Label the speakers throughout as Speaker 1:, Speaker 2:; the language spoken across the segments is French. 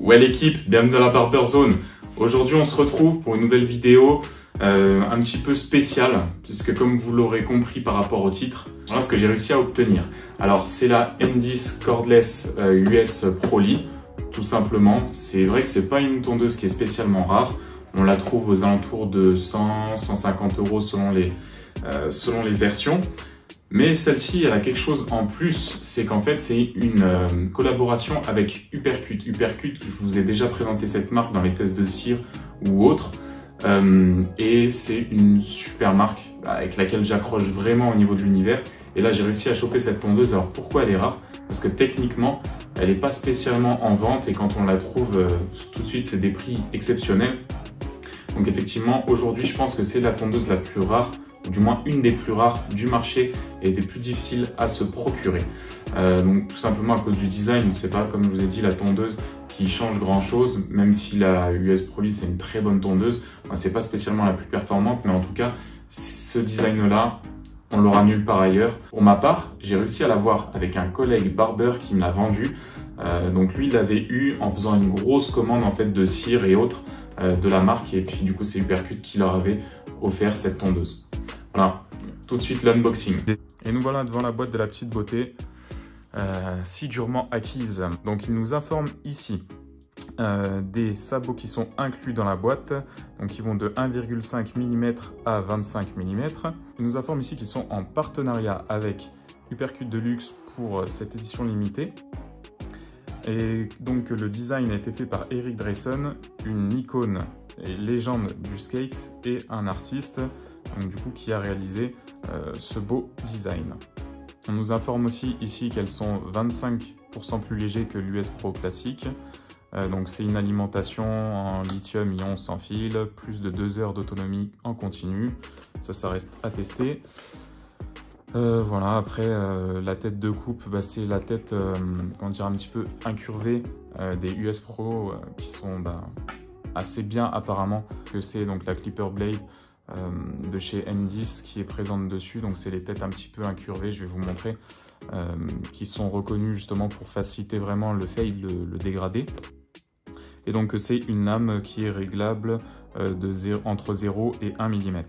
Speaker 1: Ouais l'équipe, bienvenue dans la Barber Zone. Aujourd'hui on se retrouve pour une nouvelle vidéo un petit peu spéciale, puisque comme vous l'aurez compris par rapport au titre, voilà ce que j'ai réussi à obtenir. Alors c'est la M10 Cordless US Pro-Li, tout simplement. C'est vrai que c'est pas une tondeuse qui est spécialement rare. On la trouve aux alentours de 100-150 € selon les versions. Mais celle-ci, elle a quelque chose en plus, c'est qu'en fait, c'est une collaboration avec Uppercut. Uppercut, je vous ai déjà présenté cette marque dans les tests de cire ou autres. Et c'est une super marque avec laquelle j'accroche vraiment au niveau de l'univers. Et là, j'ai réussi à choper cette tondeuse. Alors, pourquoi elle est rare? Parce que techniquement, elle n'est pas spécialement en vente et quand on la trouve tout de suite, c'est des prix exceptionnels. Donc effectivement, aujourd'hui, je pense que c'est la tondeuse la plus rare, ou du moins une des plus rares du marché et des plus difficiles à se procurer. Donc tout simplement à cause du design, c'est pas comme je vous ai dit la tondeuse qui change grand chose, même si la US Pro-Li c'est une très bonne tondeuse, c'est pas spécialement la plus performante, mais en tout cas ce design là on l'aura nulle part ailleurs. Pour ma part, j'ai réussi à l'avoir avec un collègue barbeur qui me l'a vendu. Donc lui il l'avait eu en faisant une grosse commande en fait de cire et autres de la marque, et puis du coup c'est Uppercut qui leur avait offert cette tondeuse. Voilà, tout de suite l'unboxing. Et nous voilà devant la boîte de la petite beauté, si durement acquise. Donc il nous informe ici des sabots qui sont inclus dans la boîte, donc qui vont de 1,5 mm à 25 mm. Il nous informe ici qu'ils sont en partenariat avec Uppercut Deluxe pour cette édition limitée. Et donc le design a été fait par Eric Dreyson, une icône et légende du skate et un artiste donc, du coup, qui a réalisé ce beau design. On nous informe aussi ici qu'elles sont 25% plus légers que l'US Pro classique. Donc c'est une alimentation en lithium-ion sans fil, plus de 2 heures d'autonomie en continu. Ça reste à tester. Voilà, après la tête de coupe, c'est la tête on dirait un petit peu incurvée des US Pro qui sont assez bien apparemment, que c'est donc la Clipper Blade de chez M10 qui est présente dessus. Donc c'est les têtes un petit peu incurvées, je vais vous montrer, qui sont reconnues justement pour faciliter vraiment le fade, le dégradé. Et donc c'est une lame qui est réglable entre 0 et 1 mm.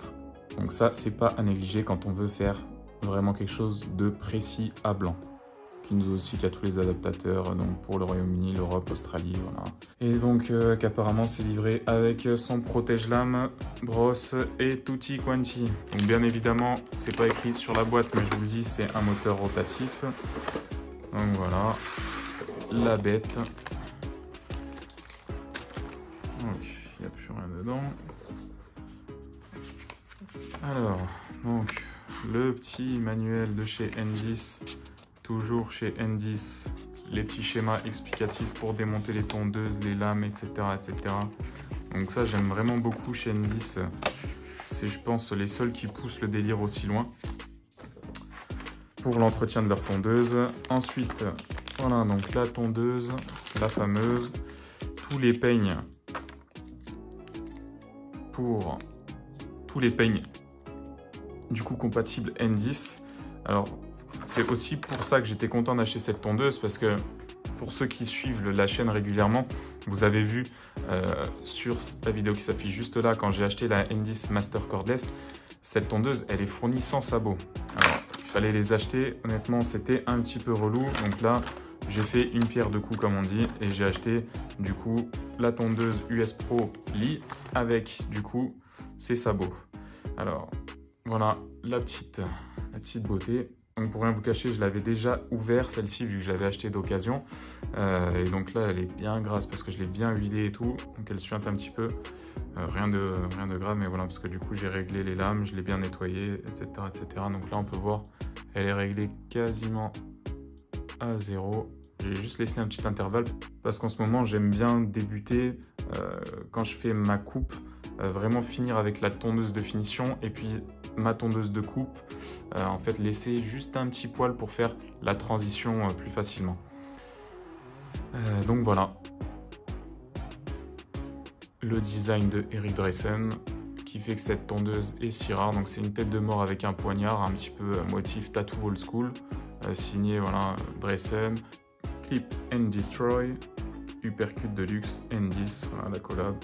Speaker 1: Donc ça c'est pas à négliger quand on veut faire vraiment quelque chose de précis à blanc. Qui nous aussi qu'il y a tous les adaptateurs donc pour le Royaume-Uni, l'Europe, l'Australie, voilà. Et donc qu'apparemment c'est livré avec son protège-lame, brosse et tutti quanti. Donc bien évidemment c'est pas écrit sur la boîte, mais je vous le dis, c'est un moteur rotatif. Donc voilà la bête. Donc il n'y a plus rien dedans. Alors donc le petit manuel de chez M10, toujours chez M10, les petits schémas explicatifs pour démonter les tondeuses, les lames, etc. etc. Donc ça j'aime vraiment beaucoup chez M10, c'est je pense les seuls qui poussent le délire aussi loin pour l'entretien de leur tondeuse. Ensuite, voilà donc la tondeuse, la fameuse, tous les peignes pour tous les peignes du coup compatible M10. Alors c'est aussi pour ça que j'étais content d'acheter cette tondeuse, parce que pour ceux qui suivent la chaîne régulièrement, vous avez vu sur la vidéo qui s'affiche juste là, quand j'ai acheté la M10 Master Cordless, cette tondeuse elle est fournie sans sabots. Alors il fallait les acheter, honnêtement c'était un petit peu relou, donc là j'ai fait une pierre deux coups comme on dit, et j'ai acheté du coup la tondeuse US Pro Li avec du coup ses sabots. Alors voilà la petite beauté. Donc pour rien vous cacher, je l'avais déjà ouvert celle-ci vu que je l'avais acheté d'occasion. Et donc là elle est bien grasse parce que je l'ai bien huilée et tout. Donc elle suinte un petit peu. Rien de grave, mais voilà, parce que du coup j'ai réglé les lames, je l'ai bien nettoyé, etc., etc. Donc là on peut voir, elle est réglée quasiment à 0. J'ai juste laissé un petit intervalle parce qu'en ce moment j'aime bien débuter quand je fais ma coupe, vraiment finir avec la tondeuse de finition et puis ma tondeuse de coupe, en fait laisser juste un petit poil pour faire la transition plus facilement. Donc voilà le design de Eric Dreyson qui fait que cette tondeuse est si rare. Donc c'est une tête de mort avec un poignard, un petit peu motif tattoo old school, signé voilà Dreyson, Clip and Destroy. Uppercut de luxe N10, voilà la collab.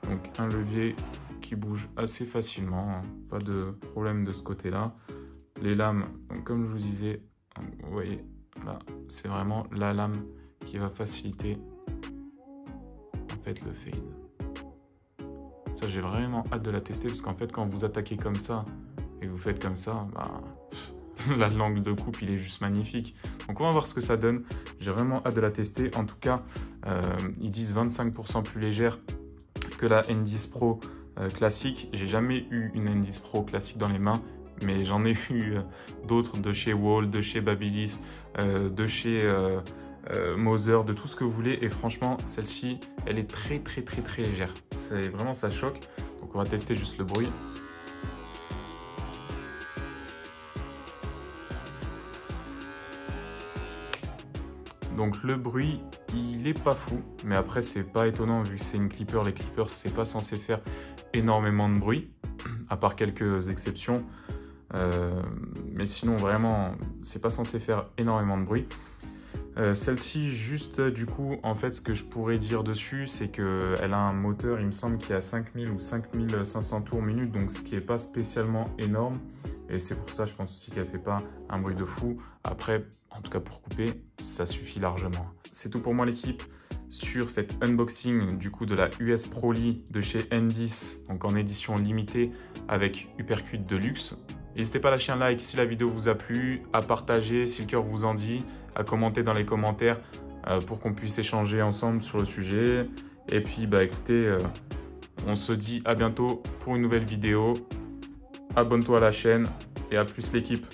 Speaker 1: Donc un levier qui bouge assez facilement, hein. Pas de problème de ce côté-là. Les lames, donc comme je vous disais, vous voyez, là, c'est vraiment la lame qui va faciliter en fait le fade. Ça, j'ai vraiment hâte de la tester parce qu'en fait, quand vous attaquez comme ça et vous faites comme ça, bah, l'angle de coupe, il est juste magnifique. Donc, on va voir ce que ça donne. J'ai vraiment hâte de la tester. En tout cas, ils disent 25% plus légère que la N10 Pro classique. J'ai jamais eu une N10 Pro classique dans les mains, mais j'en ai eu d'autres de chez Wall, de chez Babyliss, de chez Moser, de tout ce que vous voulez. Et franchement, celle-ci, elle est très légère. C'est vraiment, ça choque. Donc on va tester juste le bruit. Donc le bruit, il est pas fou, mais après c'est pas étonnant vu que c'est une clipper. Les clippers, c'est pas censé faire énormément de bruit, à part quelques exceptions. Mais sinon vraiment, c'est pas censé faire énormément de bruit. Celle-ci, juste du coup, en fait, ce que je pourrais dire dessus, c'est qu'elle a un moteur, il me semble, qui a 5000 ou 5500 tours minute, donc ce qui est pas spécialement énorme. Et c'est pour ça, je pense aussi qu'elle fait pas un bruit de fou. Après, en tout cas pour couper, ça suffit largement. C'est tout pour moi l'équipe sur cet unboxing du coup de la US Pro-Li de chez N10, donc en édition limitée avec Uppercut de luxe. N'hésitez pas à lâcher un like si la vidéo vous a plu, à partager si le cœur vous en dit, à commenter dans les commentaires pour qu'on puisse échanger ensemble sur le sujet. Et puis bah écoutez, on se dit à bientôt pour une nouvelle vidéo. Abonne-toi à la chaîne et à plus l'équipe.